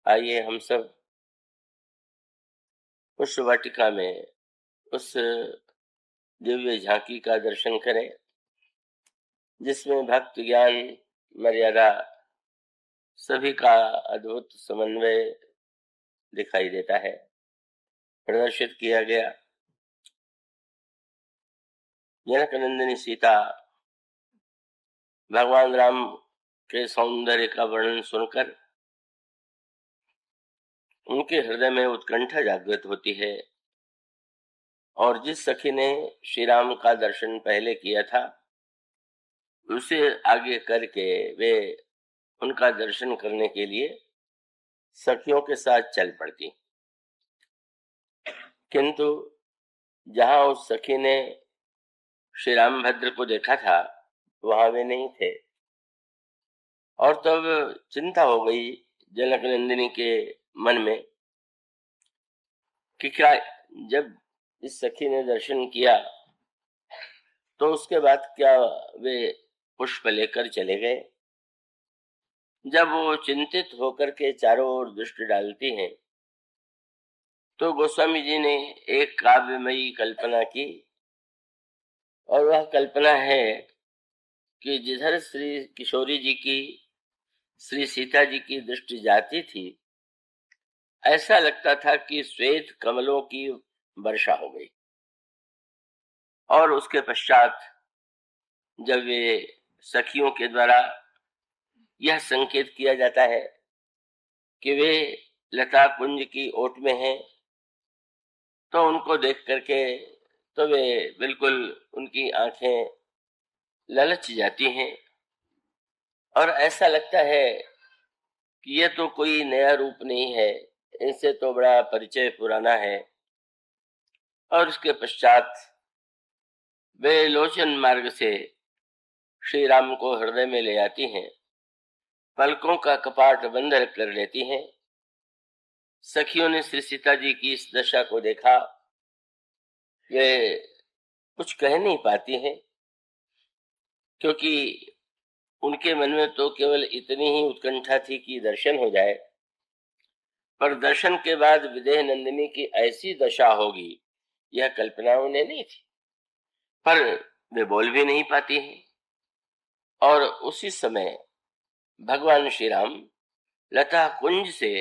आइए हम सब उस वाटिका में उस दिव्य झांकी का दर्शन करें जिसमें भक्त ज्ञान मर्यादा सभी का अद्भुत समन्वय दिखाई देता है, प्रदर्शित किया गया। जनक नंदिनी सीता भगवान राम के सौंदर्य का वर्णन सुनकर उनके हृदय में उत्कंठा जागृत होती है और जिस सखी ने श्री राम का दर्शन पहले किया था उसे आगे करके वे उनका दर्शन करने के लिए सखियों के साथ चल पड़ती। किंतु जहां उस सखी ने श्री रामभद्र को देखा था वहां वे नहीं थे और तब चिंता हो गई जनक नंदिनी के मन में कि क्या जब इस सखी ने दर्शन किया तो उसके बाद क्या वे पुष्प लेकर चले गए। जब वो चिंतित होकर के चारों ओर दृष्टि डालती हैं तो गोस्वामी जी ने एक काव्यमयी कल्पना की और वह कल्पना है कि जिधर श्री किशोरी जी की श्री सीता जी की दृष्टि जाती थी ऐसा लगता था कि श्वेत कमलों की वर्षा हो गई और उसके पश्चात जब वे सखियों के द्वारा यह संकेत किया जाता है कि वे लता कुंज की ओट में हैं तो उनको देख करके तो वे बिल्कुल उनकी आंखें ललच जाती हैं और ऐसा लगता है कि ये तो कोई नया रूप नहीं है, इनसे तो बड़ा परिचय पुराना है। और उसके पश्चात वे लोचन मार्ग से श्री राम को हृदय में ले आती हैं, पलकों का कपाट बंद कर लेती हैं। सखियों ने श्री सीता जी की इस दशा को देखा, वे कुछ कह नहीं पाती हैं क्योंकि उनके मन में तो केवल इतनी ही उत्कंठा थी कि दर्शन हो जाए, पर दर्शन के बाद विदेह नंदिनी की ऐसी दशा होगी यह कल्पना उन्हें नहीं थी। पर वे बोल भी नहीं पाती हैं और उसी समय भगवान श्री राम लता कुंज से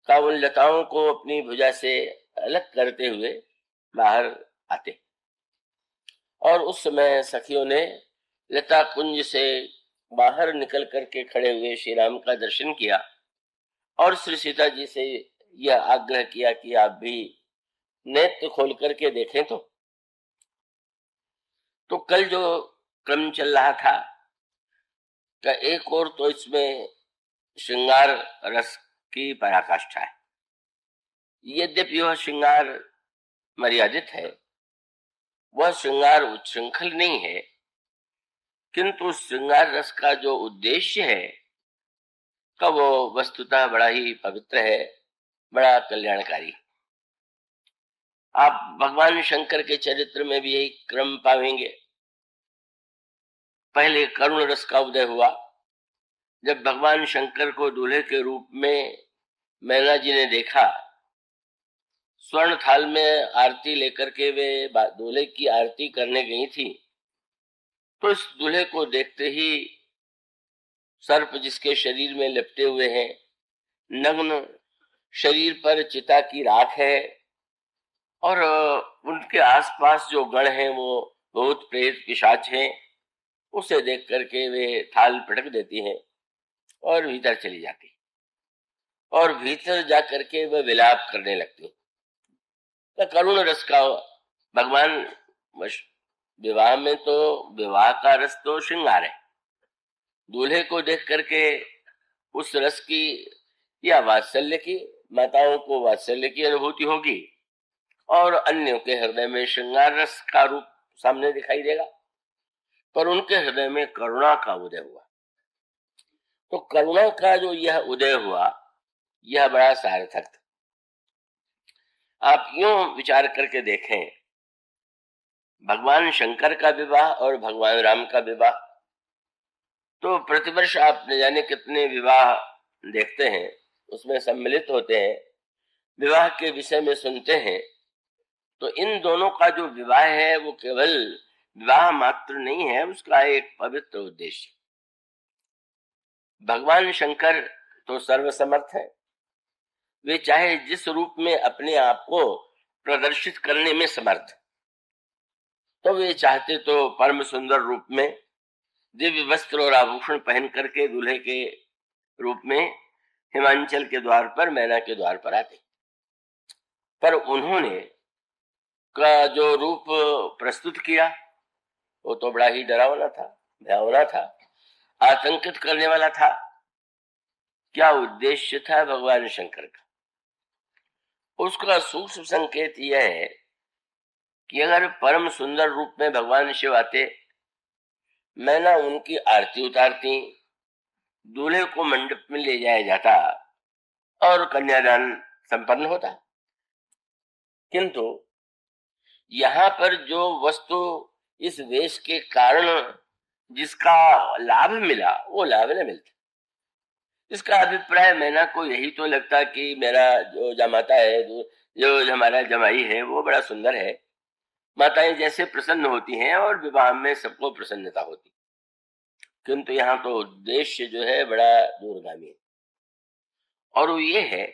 का उन लताओं को अपनी भुजा से अलग करते हुए बाहर आते और उस समय सखियों ने लता कुंज से बाहर निकल करके खड़े हुए श्री राम का दर्शन किया और श्री सीता जी से यह आग्रह किया कि आप भी नेत्र खोल करके देखें। तो कल जो क्रम चल रहा था का एक और तो इसमें श्रृंगार रस की पराकाष्ठा है। यद्यपि यह श्रृंगार मर्यादित है, वह श्रृंगार उच्छृंखल नहीं है, किंतु श्रृंगार रस का जो उद्देश्य है का वो वस्तुतः बड़ा ही पवित्र है, बड़ा कल्याणकारी। आप भगवान शंकर के चरित्र में भी यही क्रम पाएंगे। पहले करुण रस का उदय हुआ जब भगवान शंकर को दूल्हे के रूप में मैना जी ने देखा। स्वर्ण थाल में आरती लेकर के वे दूल्हे की आरती करने गई थी तो इस दूल्हे को देखते ही सर्प जिसके शरीर में लिपटे हुए हैं, नग्न शरीर पर चिता की राख है और उनके आसपास जो गण हैं वो भूत प्रेत पिशाच हैं, उसे देख करके वे थाल पटक देती हैं और भीतर चली जाती और भीतर जा करके वे विलाप करने लगती। तो करुण रस का भगवान विवाह में तो विवाह का रस तो श्रृंगार है। दूल्हे को देख करके उस रस की या वात्सल्य की, माताओं को वात्सल्य की अनुभूति होगी और अन्यों के हृदय में श्रृंगार रस का रूप सामने दिखाई देगा, पर उनके हृदय में करुणा का उदय हुआ। तो करुणा का जो यह उदय हुआ यह बड़ा सार्थक था। आप यूं विचार करके देखें, भगवान शंकर का विवाह और भगवान राम का विवाह तो प्रतिवर्ष आप न जाने कितने विवाह देखते हैं, उसमें सम्मिलित होते हैं, विवाह के विषय में सुनते हैं, तो इन दोनों का जो विवाह है वो केवल विवाह मात्र नहीं है, उसका एक पवित्र उद्देश्य। भगवान शंकर तो सर्वसमर्थ है, वे चाहे जिस रूप में अपने आप को प्रदर्शित करने में समर्थ, तो वे चाहते तो परम सुंदर रूप में दिव्य वस्त्र और आभूषण पहन करके दूल्हे के रूप में हिमांचल के द्वार पर, मैना के द्वार पर आते, पर उन्होंने का जो रूप प्रस्तुत किया वो तो बड़ा ही डरावना था, भयावना था, आतंकित करने वाला था। क्या उद्देश्य था भगवान शंकर का? उसका सूक्ष्म संकेत यह है कि अगर परम सुंदर रूप में भगवान शिव आते, मैना उनकी आरती उतारती, दूल्हे को मंडप में ले जाया जाता और कन्यादान संपन्न होता। किंतु यहाँ पर जो वस्तु इस वेश के कारण जिसका लाभ मिला, वो लाभ न मिलता। इसका अभिप्राय मैना को यही तो लगता कि मेरा जो जमाता है, जो हमारा जमाई है, वो बड़ा सुंदर है, माताएं जैसे प्रसन्न होती हैं और विवाह में सबको प्रसन्नता होती। किंतु यहाँ तो उद्देश्य जो है बड़ा दूरगामी है, और वो ये है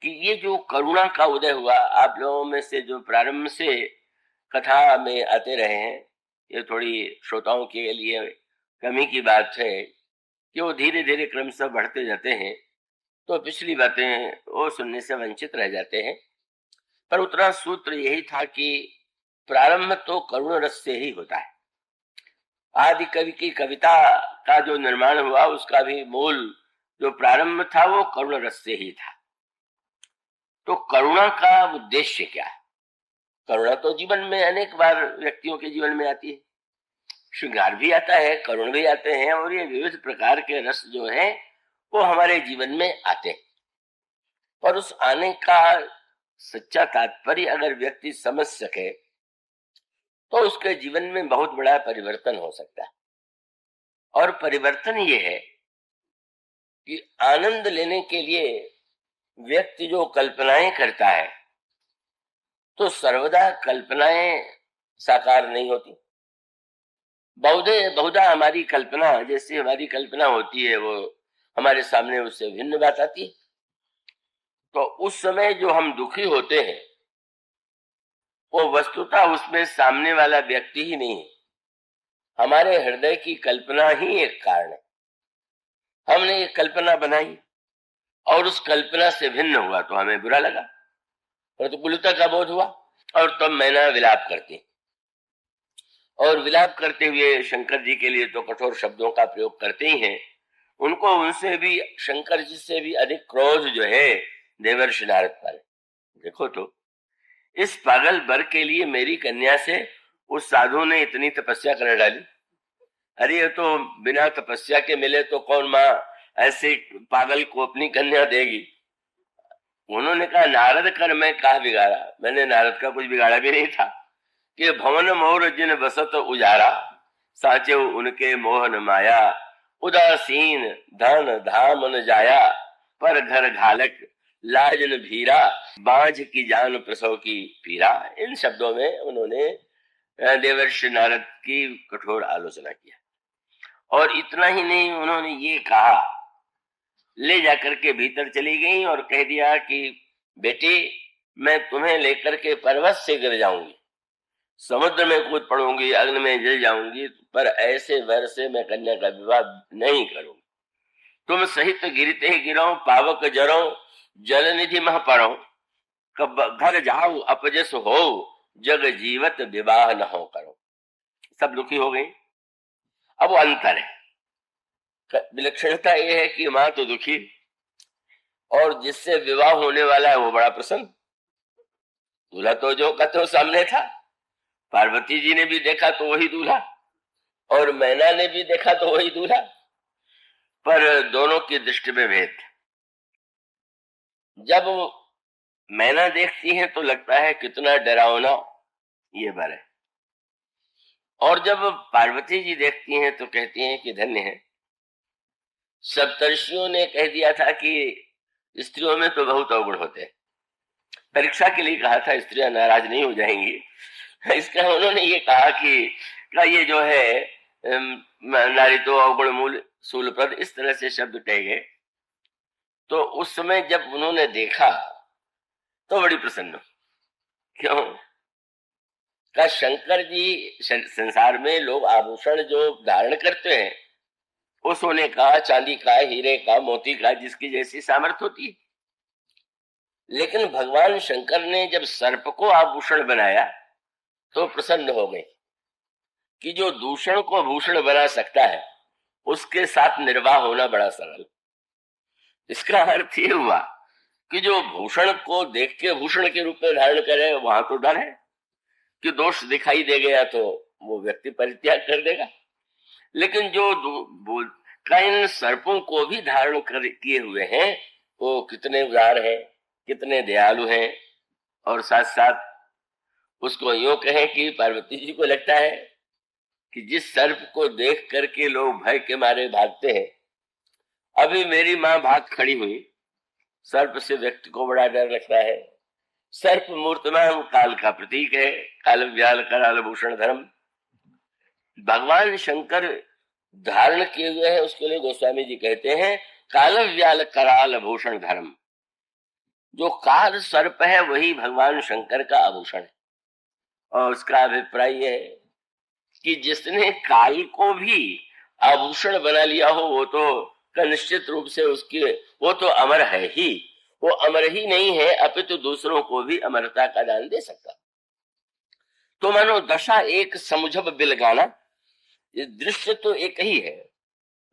कि ये जो करुणा का उदय हुआ, आप लोगों में से जो प्रारंभ से कथा में आते रहे हैं, ये थोड़ी श्रोताओं के लिए कमी की बात है कि वो धीरे धीरे क्रमशः बढ़ते जाते हैं, तो पिछली बातें वो सुनने से वंचित रह जाते हैं। पर उतना सूत्र यही था कि प्रारंभ तो करुण रस से ही होता है। आदि कवि की कविता का जो निर्माण हुआ, उसका भी मूल जो प्रारंभ था वो करुण रस से ही था। तो करुणा का उद्देश्य क्या है? करुणा तो जीवन में अनेक बार व्यक्तियों के जीवन में आती है, श्रृंगार भी आता है, करुण भी आते हैं, और ये विविध प्रकार के रस जो है वो हमारे जीवन में आते हैं। और उस आने का सच्चा तात्पर्य अगर व्यक्ति समझ सके तो उसके जीवन में बहुत बड़ा परिवर्तन हो सकता है। और परिवर्तन ये है कि आनंद लेने के लिए व्यक्ति जो कल्पनाएं करता है, तो सर्वदा कल्पनाएं साकार नहीं होती। बहुधा हमारी कल्पना, जैसी हमारी कल्पना होती है, वो हमारे सामने उससे भिन्न बात आती है। तो उस समय जो हम दुखी होते हैं, वो वस्तुतः उसमें सामने वाला व्यक्ति ही नहीं है, हमारे हृदय की कल्पना ही एक कारण है। हमने एक कल्पना बनाई और उस कल्पना से भिन्न हुआ तो हमें बुरा लगा, प्रतिकूलता का बोध हुआ, और तब मैना विलाप करती, और विलाप करते हुए शंकर जी के लिए तो कठोर शब्दों का प्रयोग करते ही हैं। उनको उनसे भी, शंकर जी से भी अधिक क्रोध जो है देवर्षि नारद पर। देखो तो, इस पागल वर के लिए मेरी कन्या से उस साधु ने इतनी तपस्या कर डाली। अरे ये तो बिना तपस्या के मिले तो कौन माँ ऐसे पागल को अपनी कन्या देगी। उन्होंने कहा, नारद कर मैं कहा बिगाड़ा, मैंने नारद का कुछ बिगाड़ा भी नहीं था। कि भवन मोर जिन बसत उजारा, साचे उनके मोहन माया, उदासीन धन धाम न जाया, पर घर घालक लाजन भीरा, बांझ की जान प्रसव की पीरा। इन शब्दों में उन्होंने देवर्षि नारद की कठोर आलोचना किया। और इतना ही नहीं, उन्होंने ये कहा, ले जाकर के भीतर चली गई और कह दिया कि बेटी, मैं तुम्हें लेकर के पर्वत से गिर जाऊंगी, समुद्र में कूद पड़ूंगी, अग्नि में जल जाऊंगी, पर ऐसे वर से मैं कन्या का विवाह नहीं करूंगी। तुम सहित गिरते गिरो, पावक जरो, जल निधि मह पड़ो, कब घर जाओ अपजस हो, जग जीवत विवाह न हो करो। सब दुखी हो गई। अब वो अंतर है, विलक्षणता यह है कि मां तो दुखी और जिससे विवाह होने वाला है वो बड़ा प्रसन्न। दूल्हा तो जो कथों सामने था, पार्वती जी ने भी देखा तो वही दूल्हा, और मैना ने भी देखा तो वही दूल्हा, पर दोनों की दृष्टि में भेद। जब मैना देखती है तो लगता है कितना डरावना ये वर है, और जब पार्वती जी देखती हैं तो कहती हैं कि धन्य है, सप्तर्षियों ने कह दिया था कि स्त्रियों में तो बहुत अवगुण होते हैं, परीक्षा के लिए कहा था, स्त्रियां नाराज नहीं हो जाएंगी। इसका उन्होंने ये कहा कि ये जो है नारी तो अवगुण मूल शूलप्रद, इस तरह से शब्द कहे गए। तो उस समय जब उन्होंने देखा तो बड़ी प्रसन्न। क्यों? का शंकर जी, संसार में लोग आभूषण जो धारण करते हैं वो सोने का, चांदी का, हीरे का, मोती का, जिसकी जैसी सामर्थ्य होती है। लेकिन भगवान शंकर ने जब सर्प को आभूषण बनाया तो प्रसन्न हो गए कि जो दूषण को भूषण बना सकता है उसके साथ निर्वाह होना बड़ा सरल। इसका अर्थ ये हुआ कि जो भूषण को देख के भूषण के रूप में धारण करे, वहां तो डर है कि दोष दिखाई दे गया तो वो व्यक्ति परित्याग कर देगा। लेकिन जो इन सर्पों को भी धारण किए हुए हैं वो कितने उदार है, कितने दयालु हैं। और साथ साथ उसको यूं कहें कि पार्वती जी को लगता है कि जिस सर्प को देख करके लोग भय के मारे भागते हैं, अभी मेरी माँ भाग खड़ी हुई, सर्प से व्यक्ति को बड़ा डर लगता है। सर्प मूर्तमान काल का प्रतीक है, काल व्याल कराल भूषण धर्म। भगवान शंकर धारण किए हुए हैं, उसके लिए गोस्वामी जी कहते हैं काल व्याल कराल भूषण धर्म। जो काल सर्प है वही भगवान शंकर का आभूषण है। और उसका अभिप्राय यह है कि जिसने काल को भी आभूषण बना लिया हो वो तो निश्चित रूप से उसकी वो तो अमर है ही। वो अमर ही नहीं है अपितु दूसरों को भी अमरता का दान दे सकता। तो मानो दशा एक समुझब बिलगाना, ये दृश्य तो एक ही है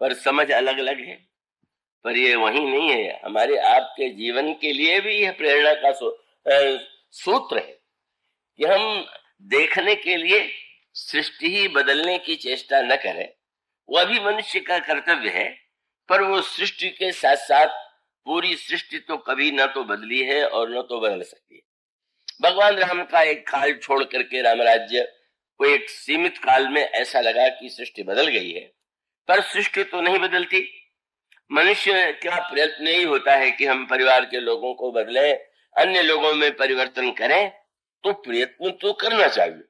पर समझ अलग अलग है। पर ये वही नहीं है, हमारे आपके जीवन के लिए भी यह प्रेरणा का सूत्र है कि हम देखने के लिए सृष्टि ही बदलने की चेष्टा न करें। वह भी मनुष्य का कर्तव्य है, पर वो सृष्टि के साथ साथ पूरी सृष्टि तो कभी न तो बदली है और न तो बदल सकती है। भगवान राम का एक काल छोड़ करके राम राज्य को एक सीमित काल में ऐसा लगा कि सृष्टि बदल गई है, पर सृष्टि तो नहीं बदलती। मनुष्य क्या प्रयत्न ही होता है कि हम परिवार के लोगों को बदले, अन्य लोगों में परिवर्तन करें, तो प्रयत्न तो करना चाहिए,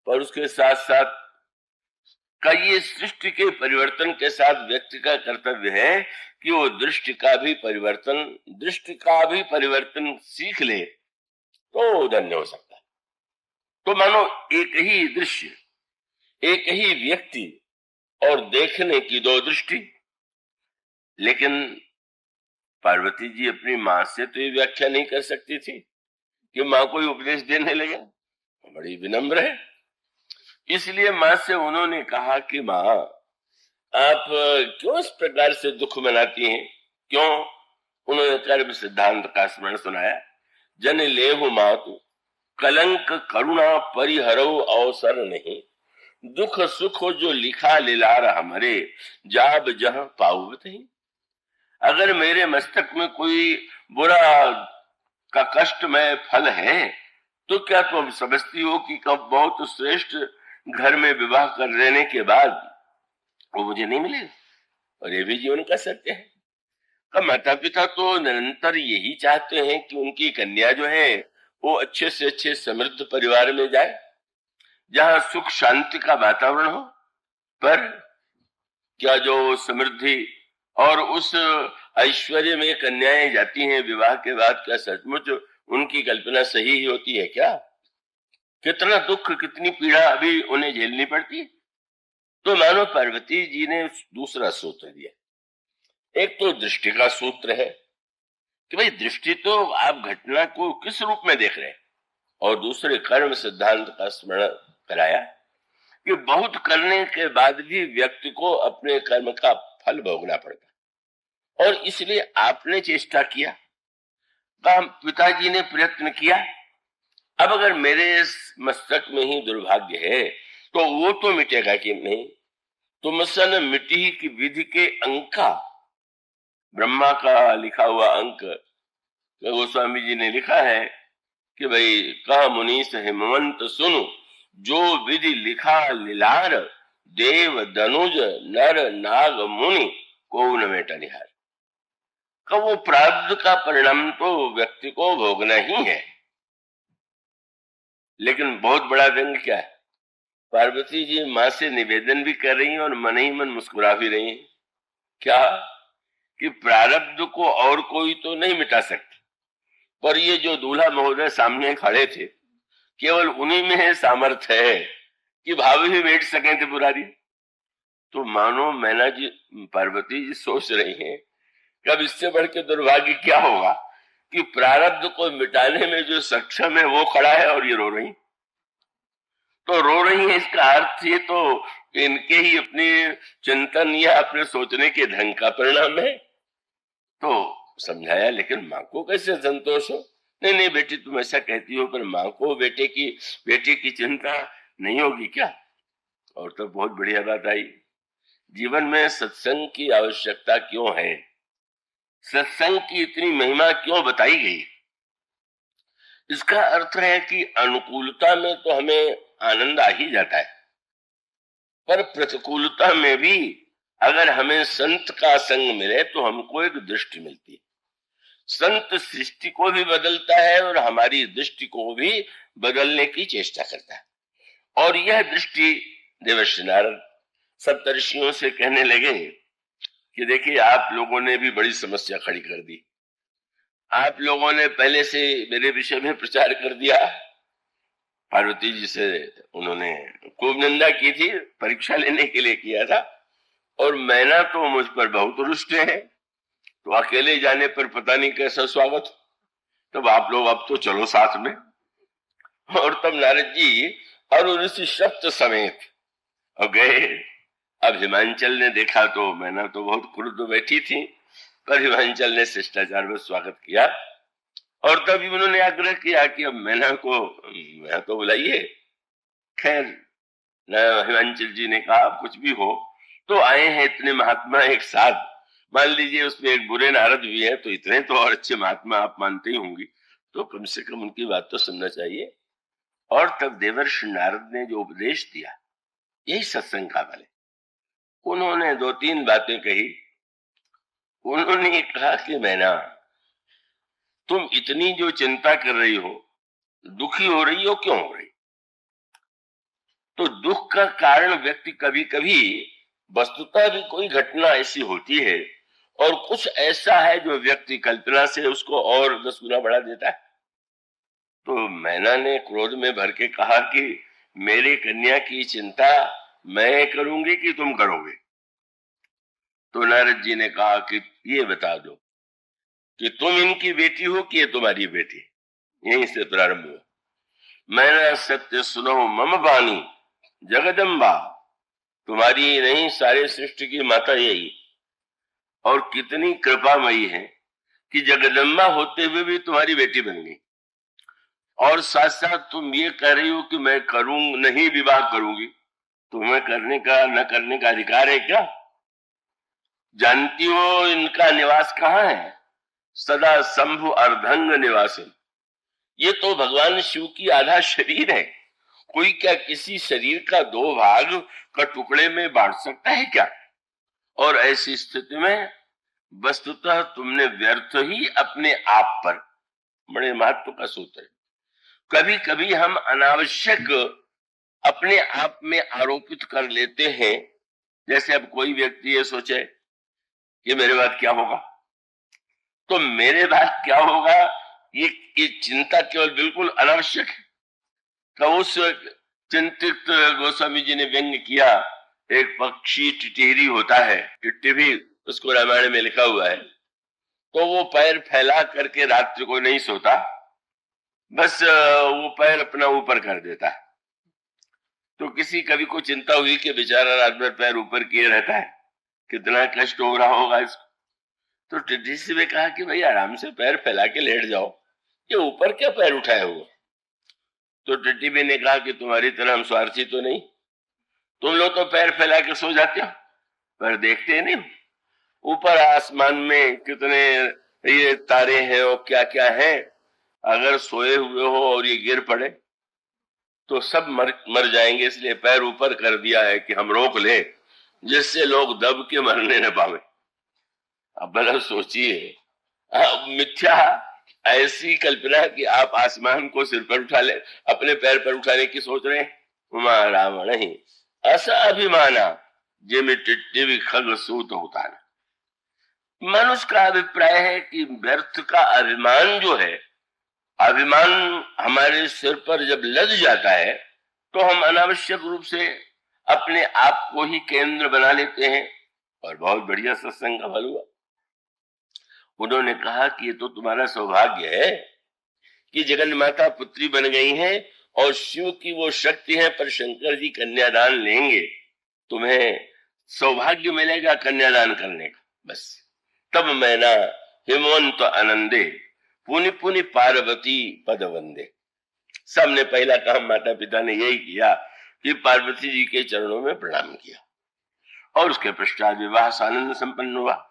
पर उसके साथ साथ ये सृष्टि के परिवर्तन के साथ व्यक्ति का कर्तव्य है कि वो दृष्टि का भी परिवर्तन सीख ले तो धन्य हो सकता है। तो मानो एक ही दृश्य, एक ही व्यक्ति और देखने की दो दृष्टि। लेकिन पार्वती जी अपनी मां से तो ये व्याख्या नहीं कर सकती थी कि मां को उपदेश देने लगे, बड़ी विनम्र है। इसलिए मां से उन्होंने कहा कि मां आप क्यों इस प्रकार से दुख मनाती हैं, क्यों? उन्होंने कर्म सिद्धांत का स्मरण सुनाया। जन लेहु मातु कलंक करुणा परिहरऊ अवसर नहीं, दुख सुख जो लिखा लीलार हमरे जाब जहां पाऊत ही। अगर मेरे मस्तक में कोई बुरा का कष्टमय फल है तो क्या तुम समझती हो कि कब बहुत श्रेष्ठ घर में विवाह कर लेने के बाद वो मुझे नहीं मिले? और ये भी जीवन का सत्य है। का माता पिता तो निरंतर यही चाहते हैं कि उनकी कन्या जो है वो अच्छे से अच्छे समृद्ध परिवार में जाए, जहां सुख शांति का वातावरण हो। पर क्या जो समृद्धि और उस ऐश्वर्य में कन्याएं जाती हैं विवाह के बाद, क्या सचमुच उनकी कल्पना सही ही होती है क्या? कितना दुख, कितनी पीड़ा अभी उन्हें झेलनी पड़ती है। तो मानो पार्वती जी ने दूसरा सूत्र दिया। एक तो दृष्टि का सूत्र है कि भाई दृष्टि तो आप घटना को किस रूप में देख रहे हैं, और दूसरे कर्म सिद्धांत का स्मरण कराया कि बहुत करने के बाद भी व्यक्ति को अपने कर्म का फल भोगना पड़ता, और इसलिए आपने चेष्टा किया, पिताजी ने प्रयत्न किया। अब अगर मेरे मस्तक में ही दुर्भाग्य है तो वो तो मिटेगा कि नहीं? तुम सन मिट्टी की विधि के अंका, ब्रह्मा का लिखा हुआ अंक गोस्वामी जी ने लिखा है कि भाई कह मुनीस हिमवंत सुनु, जो विधि लिखा लीलार, देव दनुज नर नाग मुनि को न मेटा निहार। का वो प्रारब्ध का परिणाम तो व्यक्ति को भोगना ही है। लेकिन बहुत बड़ा व्यंग क्या है, पार्वती जी मां से निवेदन भी कर रही हैं और मन ही मन मुस्कुरा भी रही हैं। क्या कि प्रारब्ध को और कोई तो नहीं मिटा सकता, पर ये जो दूल्हा महोदय सामने खड़े थे, केवल उन्हीं में है सामर्थ्य है कि भाव ही बैठ सके थे पुरारी। तो मानो मैना जी, पार्वती जी सोच रही हैं कि अब इससे बढ़ के दुर्भाग्य क्या होगा कि प्रारब्ध को मिटाने में जो सक्षम है वो खड़ा है और ये रो रही। तो रो रही है, इसका अर्थ ये तो इनके ही अपने चिंतन या अपने सोचने के ढंग का परिणाम है। तो समझाया, लेकिन माँ को कैसे संतोष हो? नहीं नहीं बेटी, तुम ऐसा कहती हो, पर माँ को बेटे की चिंता नहीं होगी क्या? और तो बहुत बढ़िया बात आई। जीवन में सत्संग की आवश्यकता क्यों है, सत्संग की इतनी महिमा क्यों बताई गई? इसका अर्थ है कि अनुकूलता में तो हमें आनंद आ ही जाता है, पर प्रतिकूलता में भी अगर हमें संत का संग मिले तो हमको एक दृष्टि मिलती है। संत सृष्टि को भी बदलता है और हमारी दृष्टि को भी बदलने की चेष्टा करता है। और यह दृष्टि देवर्षि नारद सप्तर्षियों से कहने लगे कि देखिए, आप लोगों ने भी बड़ी समस्या खड़ी कर दी। आप लोगों ने पहले से मेरे विषय में प्रचार कर दिया। पार्वती जी से उन्होंने खूब निंदा की थी, परीक्षा लेने के लिए किया था, और मैना तो मुझ पर बहुत रुष्ट है, तो अकेले जाने पर पता नहीं कैसा स्वागत। तब आप लोग अब तो चलो साथ में। और तब नारद जी और ऋषि शब्द समेत और गए। अब हिमांचल ने देखा तो मैना तो बहुत क्रुद्ध बैठी थी, पर हिमांचल ने शिष्टाचार में स्वागत किया और तभी उन्होंने आग्रह किया कि अब मैना को यहाँ तो बुलाइए। खैर हिमांचल जी ने कहा कुछ भी हो तो आए हैं इतने महात्मा एक साथ, मान लीजिए उसमें एक बुरे नारद भी है, तो इतने तो और अच्छे महात्मा आप मानते ही होंगी, तो कम से कम उनकी बात तो सुनना चाहिए। और तब देवर्षि नारद ने जो उपदेश दिया, यही सत्संग का बल है। उन्होंने 2-3 बातें कही। उन्होंने कहा कि मैना, तुम इतनी जो चिंता कर रही हो, दुखी हो रही हो, क्यों हो रही? तो दुख का कारण व्यक्ति कभी कभी वस्तुतः भी कोई घटना ऐसी होती है और कुछ ऐसा है जो व्यक्ति कल्पना से उसको और 10 गुना बढ़ा देता है। तो मैना ने क्रोध में भर के कहा कि मेरी कन्या की चिंता मैं करूंगी कि तुम करोगे? तो नारद जी ने कहा कि ये बता दो कि तुम इनकी बेटी हो कि ये तुम्हारी बेटी? यहीं से प्रारंभ हुआ। मैना सत्य सुनो मम बानी जगदम्बा, तुम्हारी नहीं सारे सृष्टि की माता यही। और कितनी कृपामयी है कि जगदम्बा होते हुए भी तुम्हारी बेटी बन गई, और साथ साथ तुम ये कह रही हो कि मैं करूं नहीं, विवाह करूंगी। तुम्हें करने का न करने का अधिकार है क्या? जानती हो इनका निवास कहाँ है? सदा शंभु अर्धंग निवासन। ये तो भगवान शिव की आधा शरीर है। कोई क्या किसी शरीर का 2 भाग का टुकड़े में बांट सकता है क्या? और ऐसी स्थिति में वस्तुतः तुमने व्यर्थ ही अपने आप पर, बड़े महत्व का सूत्र है, कभी कभी हम अनावश्यक अपने आप में आरोपित कर लेते हैं। जैसे अब कोई व्यक्ति ये सोचे कि मेरे बाद क्या होगा, तो मेरे बाद क्या होगा ये चिंता केवल बिल्कुल अनावश्यक है। तो उस चिंतित गोस्वामी जी ने व्यंग किया। एक पक्षी टिटेरी होता है, टिट्टी भी उसको रामायण में लिखा हुआ है, तो वो पैर फैला करके रात्रि को नहीं सोता, बस वो पैर अपना ऊपर कर देता है। तो किसी कवि को चिंता हुई कि बेचारा रात भर पैर ऊपर किए रहता है, कितना कष्ट हो रहा होगा इसको। तो टिड्डी से भी कहा कि भाई आराम से पैर फैला के लेट जाओ, ये ऊपर क्या पैर उठाए हुए? तो टिड्डी भी ने कहा कि तुम्हारी तरह हम स्वार्थी तो नहीं, तुम लोग तो पैर फैला के सो जाते हो, पर देखते नहीं। ऊपर आसमान में कितने ये तारे हैं और क्या क्या है, अगर सोए हुए हो और ये गिर पड़े तो सब मर जाएंगे। इसलिए पैर ऊपर कर दिया है कि हम रोक ले, जिससे लोग दब के मरने न पावे। अब भला सोचिए, मिथ्या ऐसी कल्पना कि आप आसमान को सिर पर उठा ले, अपने पैर पर उठाने की सोच रहे हैं। उमा रावण ही अस अभिमाना जिम टिट्टिवि खग सूत होता है। मनुष्य का अभिप्राय है कि व्यर्थ का अभिमान जो है, अभिमान हमारे सिर पर जब लद जाता है तो हम अनावश्यक रूप से अपने आप को ही केंद्र बना लेते हैं। और बहुत बढ़िया सत्संग का फल हुआ। उन्होंने कहा कि ये तो तुम्हारा सौभाग्य है कि जगन माता पुत्री बन गई हैं और शिव की वो शक्ति है, पर शंकर जी कन्यादान लेंगे, तुम्हें सौभाग्य मिलेगा कन्यादान करने का। बस तब मैना हिमवंत आनंदे पुनि पुनि पार्वती पद वंदे। सबने पहला काम माता पिता ने यही किया कि पार्वती जी के चरणों में प्रणाम किया और उसके पश्चात विवाह सानंद संपन्न हुआ।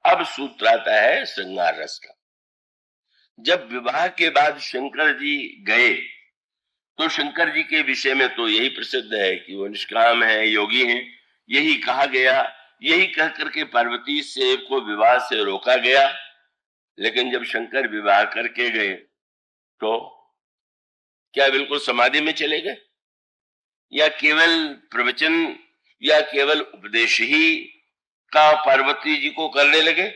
अब सूत्र आता है श्रृंगार रस का। जब विवाह के बाद शंकर जी गए तो शंकर जी के विषय में तो यही प्रसिद्ध है कि वो निष्काम है, योगी हैं, यही कहा गया। यही कह करके पार्वती से को विवाह से रोका गया। लेकिन जब शंकर विवाह करके गए तो क्या बिल्कुल समाधि में चले गए, या केवल प्रवचन या केवल उपदेश ही का पार्वती जी को करने लगे?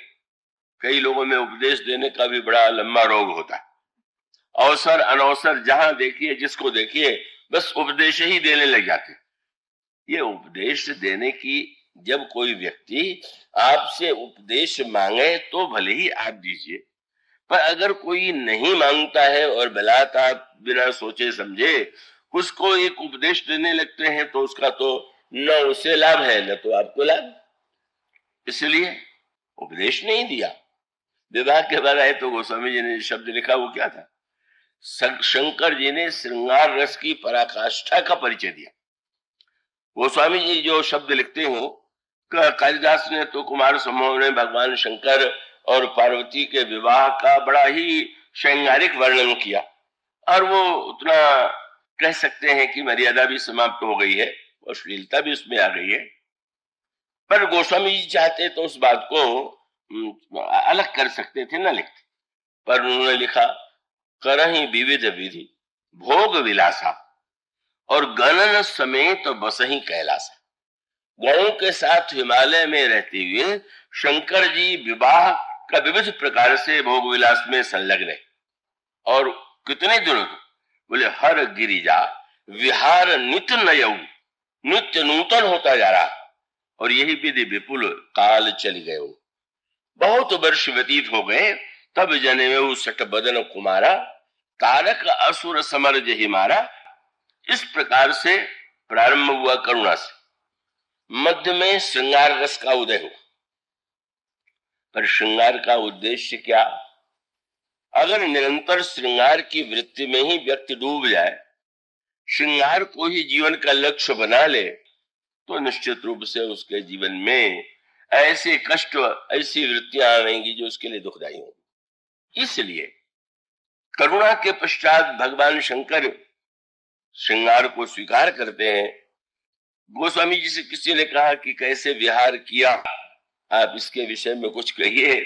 कई लोगों में उपदेश देने का भी बड़ा लंबा रोग होता है। अवसर अनवसर जहां देखिए, जिसको देखिए, बस उपदेश ही देने लग जाते। ये उपदेश देने की, जब कोई व्यक्ति आपसे उपदेश मांगे तो भले ही आप दीजिए, पर अगर कोई नहीं मांगता है और बलात् आप बिना सोचे समझे उसको एक उपदेश देने लगते हैं तो उसका तो न उसे लाभ है न तो आपको लाभ। इसलिए उपदेश नहीं दिया। विवाह के बाद आए तो गोस्वामी जी ने शब्द लिखा, वो क्या था? शंकर जी ने श्रृंगार रस की पराकाष्ठा का परिचय दिया। गोस्वामी जी जो शब्द लिखते हो, कालिदास ने तो कुमार समूह ने भगवान शंकर और पार्वती के विवाह का बड़ा ही श्रृंगारिक वर्णन किया, और वो उतना कह सकते हैं कि मर्यादा भी समाप्त हो गई है और अश्लीलता भी उसमें आ गई है। पर गोस्वामी जी चाहते तो उस बात को अलग कर सकते थे, न लिखते, पर उन्होंने लिखा, करहि विविध विधि भोग विलासा और गणन समेत बसहि कैलासा। गणों के साथ हिमालय में रहते हुए शंकर जी विवाह का विविध प्रकार से भोग विलास में संलग्न है। और कितने दिनों तक? बोले हर गिरिजा विहार नित्य नयऊ, नित्य नूतन होता जा रहा, और यही विधि विपुल काल चली गए। बहुत वर्ष व्यतीत हो गए, तब जने सट बदन कुमारा, तारक असुर समर जहि मारा। इस प्रकार से प्रारंभ हुआ करुणा से, मध्य में श्रृंगार रस का उदय हुआ। पर श्रृंगार का उद्देश्य क्या? अगर निरंतर श्रृंगार की वृत्ति में ही व्यक्ति डूब जाए, श्रृंगार को ही जीवन का लक्ष्य बना ले, तो निश्चित रूप से उसके जीवन में ऐसे कष्ट, ऐसी वृत्तियां आएंगी जो उसके लिए दुखदायी होंगी। इसलिए करुणा के पश्चात भगवान शंकर श्रृंगार को स्वीकार करते हैं। गोस्वामी जी से किसी ने कहा कि कैसे विहार किया, आप इसके विषय में कुछ कहिए।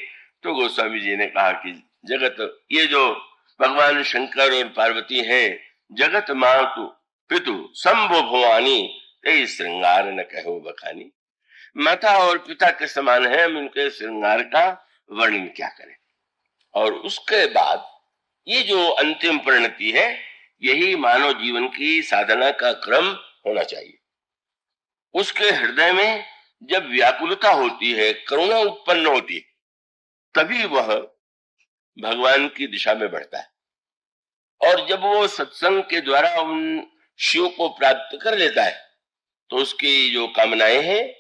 तो गोस्वामी जी ने कहा कि जगत, ये जो भगवान शंकर और पार्वती हैं, जगत मातु पितु शंभु भवानी, यही श्रृंगार न कहो बखानी। माता और पिता के समान है, हम उनके श्रृंगार का वर्णन क्या करें। और उसके बाद ये जो अंतिम परिणति है, यही मानव जीवन की साधना का क्रम होना चाहिए। उसके हृदय में जब व्याकुलता होती है, करुणा उत्पन्न होती है, तभी वह भगवान की दिशा में बढ़ता है। और जब वो सत्संग के द्वारा उन शिव को प्राप्त कर लेता है, तो उसकी जो कामनाएं हैं,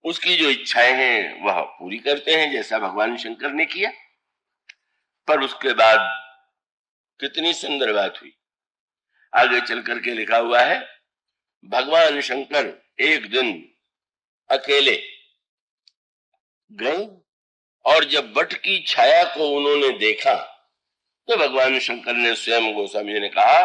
उसकी जो इच्छाएं हैं, वह पूरी करते हैं, जैसा भगवान शंकर ने किया। पर उसके बाद कितनी सुंदर बात हुई, आगे चल करके लिखा हुआ है। भगवान शंकर एक दिन अकेले गए, और जब वट की छाया को उन्होंने देखा, तो भगवान शंकर ने स्वयं गोस्वामी जी ने कहा,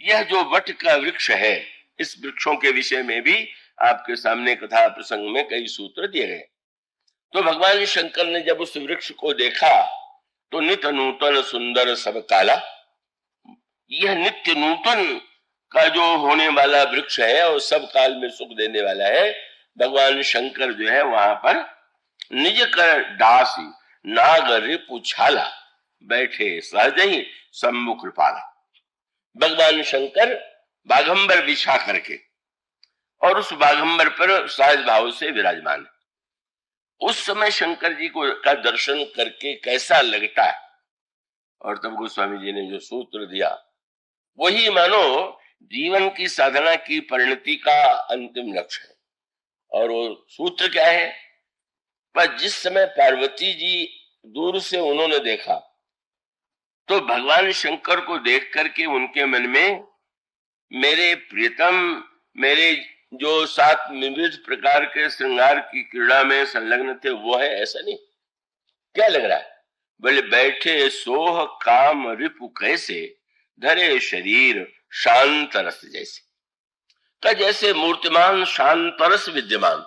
यह जो वट का वृक्ष है, इस वृक्षों के विषय में भी आपके सामने कथा प्रसंग में कई सूत्र दिए गए। तो भगवान शंकर ने जब उस वृक्ष को देखा तो नित्य नूतन सुंदर सब काला, यह नित्य नूतन का जो होने वाला वृक्ष है और सब काल में सुख देने वाला है। भगवान शंकर जो है वहां पर निज कर दासी नाग रिपु छाला, बैठे सहज ही सम्मुख कृपाला। भगवान शंकर बाघंबर बिछा करके और उस बाघंबर पर सहज भाव से विराजमान है। उस समय शंकर जी को का दर्शन करके कैसा लगता है, और तब गोस्वामी जी ने जो सूत्र दिया वही मानो जीवन की साधना की परिणति का अंतिम लक्ष्य है। और वो सूत्र क्या है, पर जिस समय पार्वती जी दूर से उन्होंने देखा तो भगवान शंकर को देख करके उनके मन में मेरे प्रियतम, मेरे जो 7 विविध प्रकार के श्रृंगार की क्रीड़ा में संलग्न थे वो है, ऐसा नहीं। क्या लग रहा है, बोले बैठे सोह काम रिपु कैसे, धरे शरीर शांत रस जैसे, का जैसे मूर्तिमान शांत रस विद्यमान।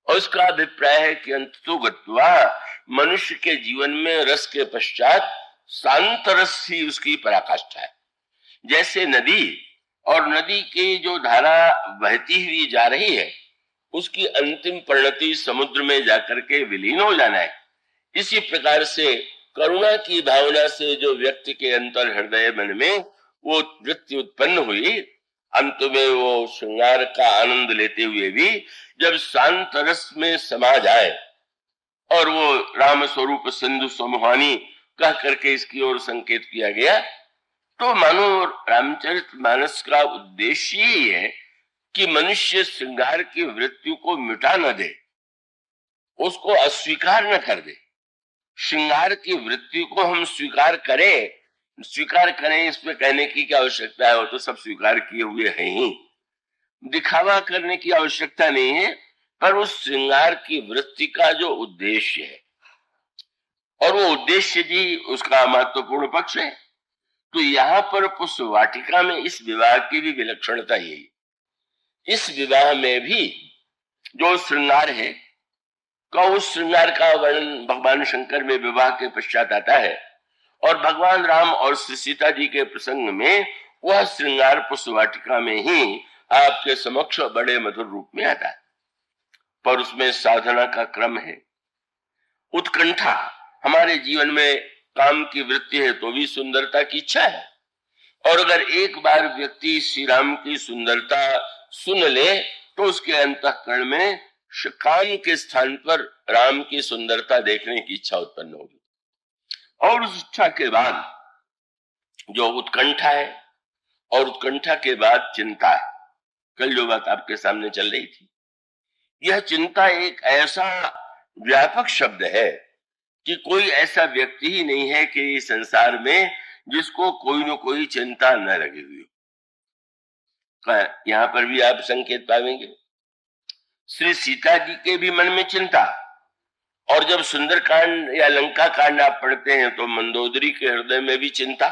और उसका अभिप्राय है कि अंततो गत्वा मनुष्य के जीवन में रस के पश्चात शांत रस ही उसकी पराकाष्ठा है। जैसे नदी, और नदी की जो धारा बहती हुई जा रही है उसकी अंतिम परिणति समुद्र में जाकर के विलीन हो जाना है। इसी प्रकार से करुणा की भावना से जो व्यक्ति के अंतर हृदय मन में वो वृत्ति उत्पन्न हुई, अंत में वो श्रृंगार का आनंद लेते हुए भी जब शांत रस में समा जाए और वो राम स्वरूप सिंधु समूहानी कह करके इसकी ओर संकेत किया गया, तो मानो रामचरितमानस का उद्देश्य ही है कि मनुष्य श्रृंगार की वृत्ति को मिटा न दे, उसको अस्वीकार न कर दे। श्रृंगार की वृत्ति को हम स्वीकार करें इस पे कहने की क्या आवश्यकता है, वो तो सब स्वीकार किए हुए हैं ही, दिखावा करने की आवश्यकता नहीं है। पर उस श्रृंगार की वृत्ति का जो उद्देश्य है, और वो उद्देश्य जी उसका महत्वपूर्ण पक्ष है। तो यहाँ पर पुष्प वाटिका में इस विवाह की भी विलक्षणता यही, इस विवाह में भी जो श्रृंगार है का उस श्रृंगार का वर्णन भगवान शंकर में विवाह के पश्चात आता है, और भगवान राम और श्री सीता जी के प्रसंग में वह श्रृंगार पुष्प वाटिका में ही आपके समक्ष बड़े मधुर रूप में आता है। पर उसमें साधना का क्रम है, उत्कंठा। हमारे जीवन में काम की वृत्ति है तो भी सुंदरता की इच्छा है, और अगर एक बार व्यक्ति श्री राम की सुंदरता सुन ले तो उसके अंतःकरण में काम के स्थान पर राम की सुंदरता देखने की इच्छा उत्पन्न होगी। और उस इच्छा के बाद जो उत्कंठा है, और उत्कंठा के बाद चिंता है। कल जो बात आपके सामने चल रही थी, यह चिंता एक ऐसा व्यापक शब्द है कि कोई ऐसा व्यक्ति ही नहीं है कि इस संसार में जिसको कोई न कोई चिंता न लगी हुई हो। यहां पर भी आप संकेत पाएंगे, श्री सीता जी के भी मन में चिंता, और जब सुंदरकांड या लंका कांड आप पढ़ते हैं तो मंदोदरी के हृदय में भी चिंता।